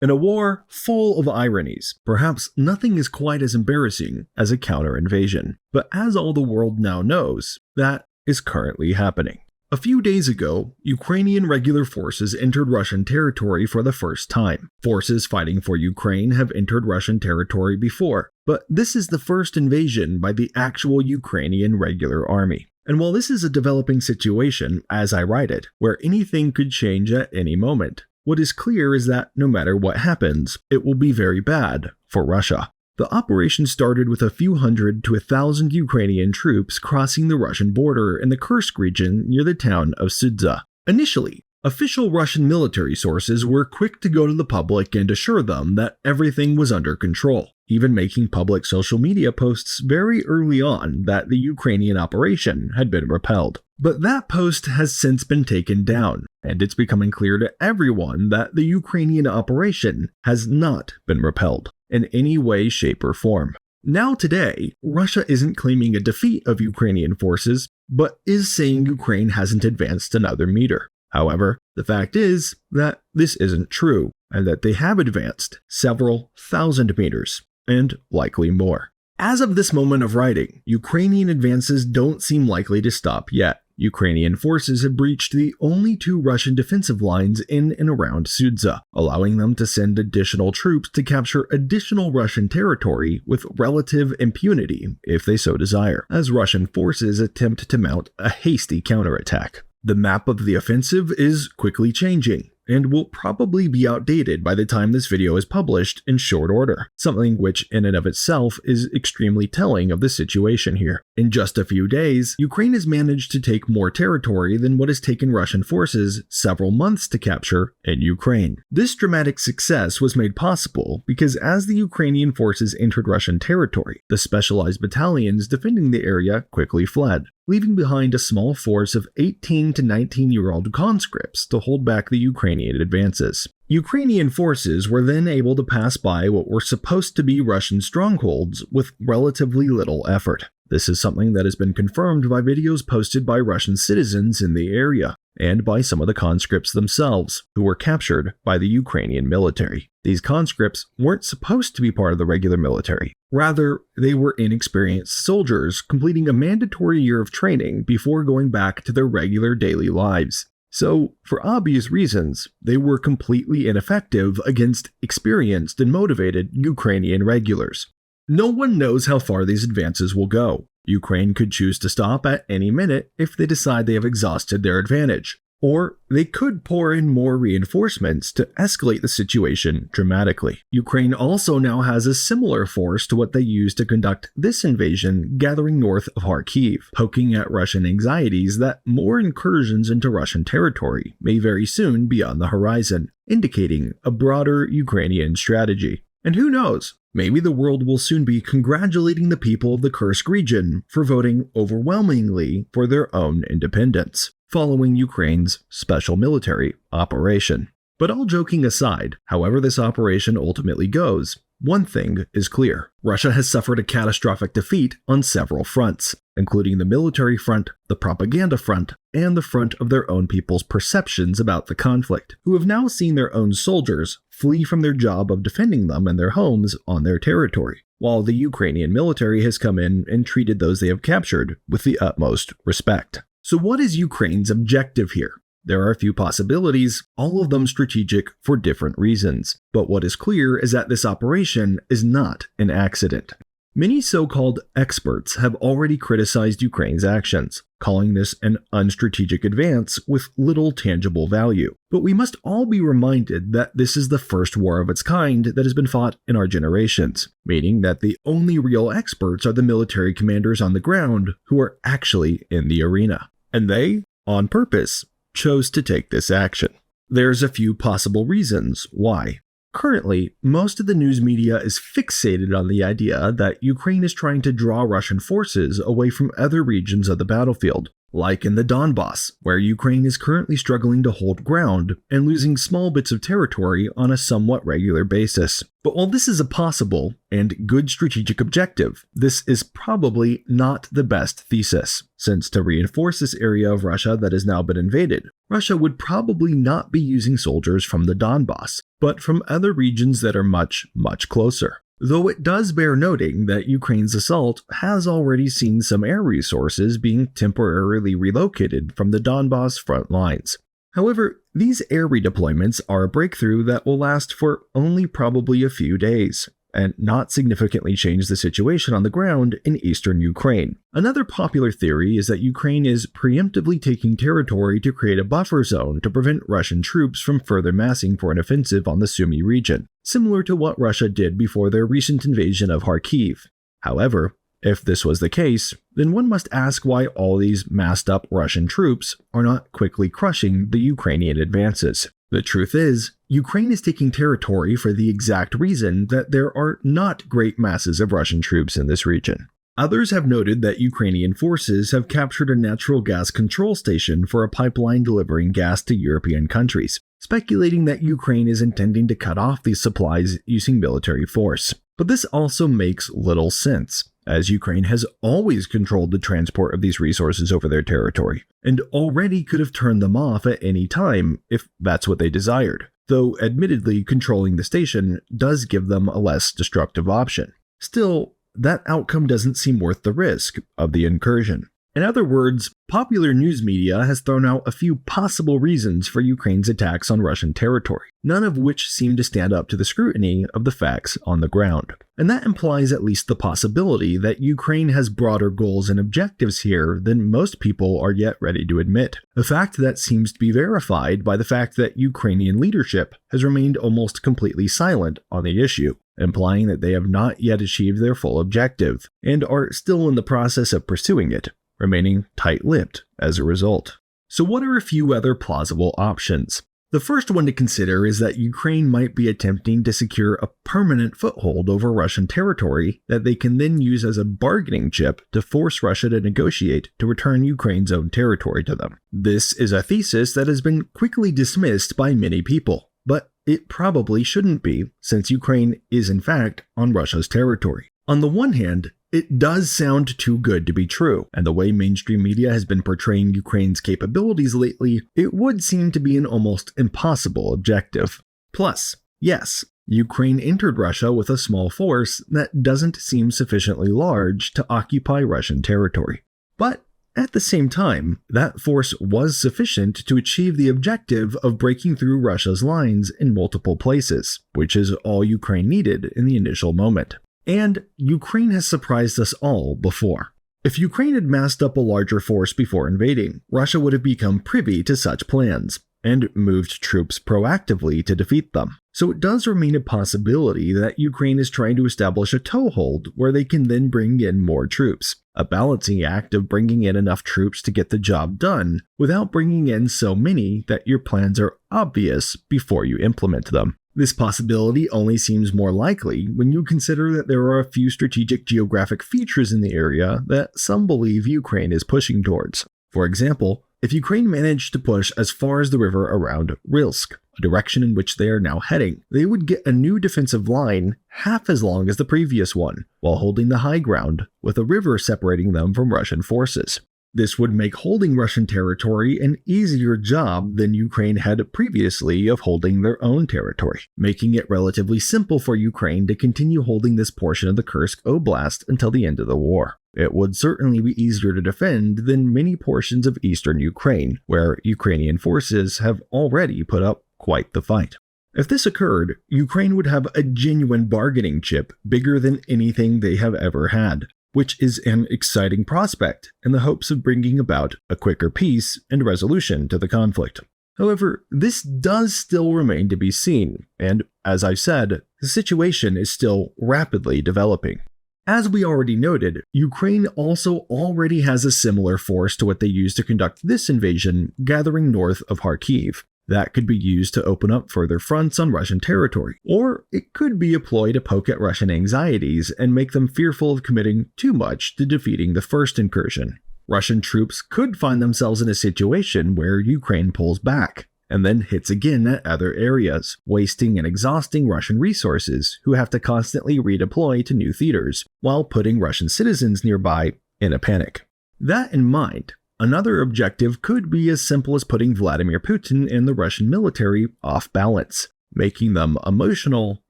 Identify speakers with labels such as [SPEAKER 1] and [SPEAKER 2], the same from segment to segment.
[SPEAKER 1] In a war full of ironies, perhaps nothing is quite as embarrassing as a counter-invasion. But as all the world now knows, that is currently happening. A few days ago, Ukrainian regular forces entered Russian territory for the first time. Forces fighting for Ukraine have entered Russian territory before, but this is the first invasion by the actual Ukrainian regular army. And while this is a developing situation, as I write it, where anything could change at any moment, what is clear is that no matter what happens, it will be very bad for Russia. The operation started with a few hundred to 1,000 Ukrainian troops crossing the Russian border in the Kursk region near the town of Sudza. Initially, official Russian military sources were quick to go to the public and assure them that everything was under control, even making public social media posts very early on that the Ukrainian operation had been repelled. But that post has since been taken down, and it's becoming clear to everyone that the Ukrainian operation has not been repelled in any way, shape, or form. Now today, Russia isn't claiming a defeat of Ukrainian forces, but is saying Ukraine hasn't advanced another meter. However, the fact is that this isn't true, and that they have advanced several thousand meters, and likely more. As of this moment of writing, Ukrainian advances don't seem likely to stop yet. Ukrainian forces have breached the only two Russian defensive lines in and around Sudza, allowing them to send additional troops to capture additional Russian territory with relative impunity if they so desire, as Russian forces attempt to mount a hasty counterattack. The map of the offensive is quickly changing, and will probably be outdated by the time this video is published in short order, something which in and of itself is extremely telling of the situation here. In just a few days, Ukraine has managed to take more territory than what has taken Russian forces several months to capture in Ukraine. This dramatic success was made possible because as the Ukrainian forces entered Russian territory, the specialized battalions defending the area quickly fled, leaving behind a small force of 18 to 19-year-old conscripts to hold back the Ukrainian advances. Ukrainian forces were then able to pass by what were supposed to be Russian strongholds with relatively little effort. This is something that has been confirmed by videos posted by Russian citizens in the area, and by some of the conscripts themselves, who were captured by the Ukrainian military. These conscripts weren't supposed to be part of the regular military. Rather, they were inexperienced soldiers completing a mandatory year of training before going back to their regular daily lives. So, for obvious reasons, they were completely ineffective against experienced and motivated Ukrainian regulars. No one knows how far these advances will go. Ukraine could choose to stop at any minute if they decide they have exhausted their advantage. Or they could pour in more reinforcements to escalate the situation dramatically. Ukraine also now has a similar force to what they used to conduct this invasion gathering north of Kharkiv, poking at Russian anxieties that more incursions into Russian territory may very soon be on the horizon, indicating a broader Ukrainian strategy. And who knows? Maybe the world will soon be congratulating the people of the Kursk region for voting overwhelmingly for their own independence, following Ukraine's special military operation. But all joking aside, however this operation ultimately goes, one thing is clear. Russia has suffered a catastrophic defeat on several fronts, including the military front, the propaganda front, and the front of their own people's perceptions about the conflict, who have now seen their own soldiers flee from their job of defending them and their homes on their territory, while the Ukrainian military has come in and treated those they have captured with the utmost respect. So what is Ukraine's objective here? There are a few possibilities, all of them strategic for different reasons. But what is clear is that this operation is not an accident. Many so-called experts have already criticized Ukraine's actions, calling this an unstrategic advance with little tangible value. But we must all be reminded that this is the first war of its kind that has been fought in our generations, meaning that the only real experts are the military commanders on the ground who are actually in the arena. And they, on purpose, chose to take this action. There's a few possible reasons why. Currently, most of the news media is fixated on the idea that Ukraine is trying to draw Russian forces away from other regions of the battlefield, like in the Donbass, where Ukraine is currently struggling to hold ground and losing small bits of territory on a somewhat regular basis. But while this is a possible and good strategic objective, this is probably not the best thesis, since to reinforce this area of Russia that has now been invaded, Russia would probably not be using soldiers from the Donbass, but from other regions that are much, much closer. Though it does bear noting that Ukraine's assault has already seen some air resources being temporarily relocated from the Donbass front lines. However, these air redeployments are a breakthrough that will last for only probably a few days, and not significantly change the situation on the ground in eastern Ukraine. Another popular theory is that Ukraine is preemptively taking territory to create a buffer zone to prevent Russian troops from further massing for an offensive on the Sumy region, similar to what Russia did before their recent invasion of Kharkiv. However, if this was the case, then one must ask why all these massed up Russian troops are not quickly crushing the Ukrainian advances. The truth is, Ukraine is taking territory for the exact reason that there are not great masses of Russian troops in this region. Others have noted that Ukrainian forces have captured a natural gas control station for a pipeline delivering gas to European countries, speculating that Ukraine is intending to cut off these supplies using military force. But this also makes little sense, as Ukraine has always controlled the transport of these resources over their territory, and already could have turned them off at any time if that's what they desired, though admittedly controlling the station does give them a less destructive option. Still, that outcome doesn't seem worth the risk of the incursion. In other words, popular news media has thrown out a few possible reasons for Ukraine's attacks on Russian territory, none of which seem to stand up to the scrutiny of the facts on the ground. And that implies at least the possibility that Ukraine has broader goals and objectives here than most people are yet ready to admit, a fact that seems to be verified by the fact that Ukrainian leadership has remained almost completely silent on the issue, implying that they have not yet achieved their full objective and are still in the process of pursuing it, remaining tight-lipped as a result. So what are a few other plausible options? The first one to consider is that Ukraine might be attempting to secure a permanent foothold over Russian territory that they can then use as a bargaining chip to force Russia to negotiate to return Ukraine's own territory to them. This is a thesis that has been quickly dismissed by many people, but it probably shouldn't be, since Ukraine is in fact on Russia's territory. On the one hand, it does sound too good to be true, and the way mainstream media has been portraying Ukraine's capabilities lately, it would seem to be an almost impossible objective. Plus, yes, Ukraine entered Russia with a small force that doesn't seem sufficiently large to occupy Russian territory. But at the same time, that force was sufficient to achieve the objective of breaking through Russia's lines in multiple places, which is all Ukraine needed in the initial moment. And Ukraine has surprised us all before. If Ukraine had massed up a larger force before invading, Russia would have become privy to such plans and moved troops proactively to defeat them. So it does remain a possibility that Ukraine is trying to establish a toehold where they can then bring in more troops, a balancing act of bringing in enough troops to get the job done without bringing in so many that your plans are obvious before you implement them. This possibility only seems more likely when you consider that there are a few strategic geographic features in the area that some believe Ukraine is pushing towards. For example, if Ukraine managed to push as far as the river around Rilsk, a direction in which they are now heading, they would get a new defensive line half as long as the previous one, while holding the high ground with a river separating them from Russian forces. This would make holding Russian territory an easier job than Ukraine had previously of holding their own territory, making it relatively simple for Ukraine to continue holding this portion of the Kursk Oblast until the end of the war. It would certainly be easier to defend than many portions of eastern Ukraine, where Ukrainian forces have already put up quite the fight. If this occurred, Ukraine would have a genuine bargaining chip bigger than anything they have ever had, which is an exciting prospect in the hopes of bringing about a quicker peace and resolution to the conflict. However, this does still remain to be seen, and as I've said, the situation is still rapidly developing. As we already noted, Ukraine also already has a similar force to what they used to conduct this invasion gathering north of Kharkiv. That could be used to open up further fronts on Russian territory, or it could be a ploy to poke at Russian anxieties and make them fearful of committing too much to defeating the first incursion. Russian troops could find themselves in a situation where Ukraine pulls back and then hits again at other areas, wasting and exhausting Russian resources who have to constantly redeploy to new theaters, while putting Russian citizens nearby in a panic. That in mind, another objective could be as simple as putting Vladimir Putin and the Russian military off balance, making them emotional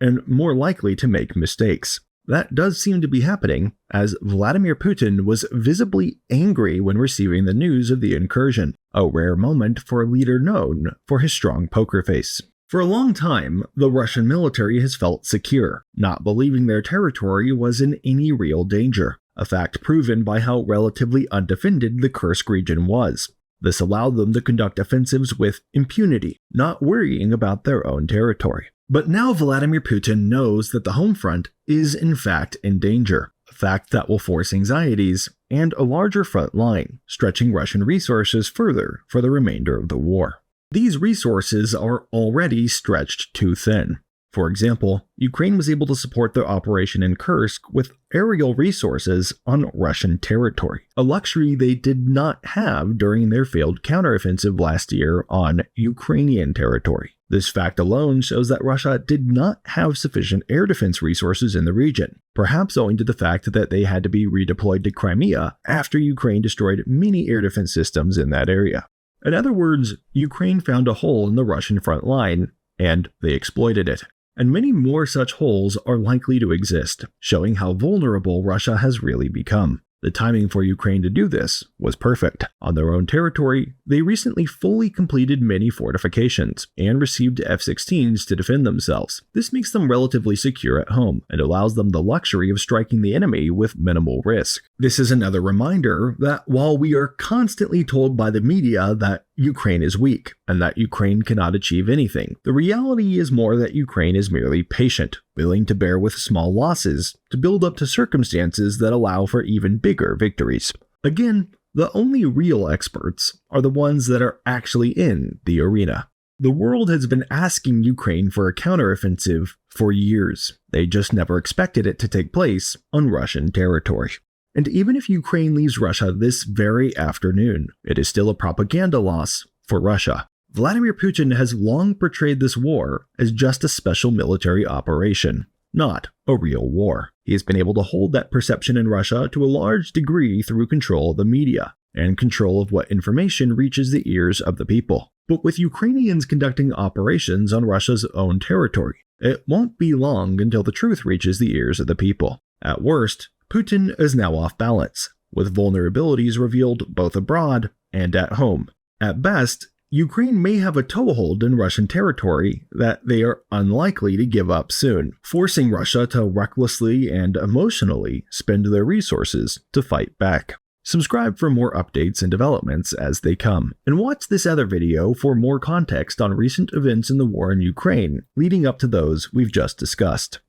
[SPEAKER 1] and more likely to make mistakes. That does seem to be happening, as Vladimir Putin was visibly angry when receiving the news of the incursion, a rare moment for a leader known for his strong poker face. For a long time, the Russian military has felt secure, not believing their territory was in any real danger, a fact proven by how relatively undefended the Kursk region was. This allowed them to conduct offensives with impunity, not worrying about their own territory. But now Vladimir Putin knows that the home front is in fact in danger, a fact that will force anxieties and a larger front line, stretching Russian resources further for the remainder of the war. These resources are already stretched too thin. For example, Ukraine was able to support their operation in Kursk with aerial resources on Russian territory, a luxury they did not have during their failed counteroffensive last year on Ukrainian territory. This fact alone shows that Russia did not have sufficient air defense resources in the region, perhaps owing to the fact that they had to be redeployed to Crimea after Ukraine destroyed many air defense systems in that area. In other words, Ukraine found a hole in the Russian front line, and they exploited it. And many more such holes are likely to exist, showing how vulnerable Russia has really become. The timing for Ukraine to do this was perfect. On their own territory, they recently fully completed many fortifications and received F-16s to defend themselves. This makes them relatively secure at home and allows them the luxury of striking the enemy with minimal risk. This is another reminder that while we are constantly told by the media that Ukraine is weak and that Ukraine cannot achieve anything, the reality is more that Ukraine is merely patient, willing to bear with small losses to build up to circumstances that allow for even bigger victories. Again, the only real experts are the ones that are actually in the arena. The world has been asking Ukraine for a counteroffensive for years. They just never expected it to take place on Russian territory. And even if Ukraine leaves Russia this very afternoon, it is still a propaganda loss for Russia. Vladimir Putin has long portrayed this war as just a special military operation, not a real war. He has been able to hold that perception in Russia to a large degree through control of the media and control of what information reaches the ears of the people. But with Ukrainians conducting operations on Russia's own territory, it won't be long until the truth reaches the ears of the people. At worst, Putin is now off balance, with vulnerabilities revealed both abroad and at home. At best, Ukraine may have a toehold in Russian territory that they are unlikely to give up soon, forcing Russia to recklessly and emotionally spend their resources to fight back. Subscribe for more updates and developments as they come, and watch this other video for more context on recent events in the war in Ukraine leading up to those we've just discussed.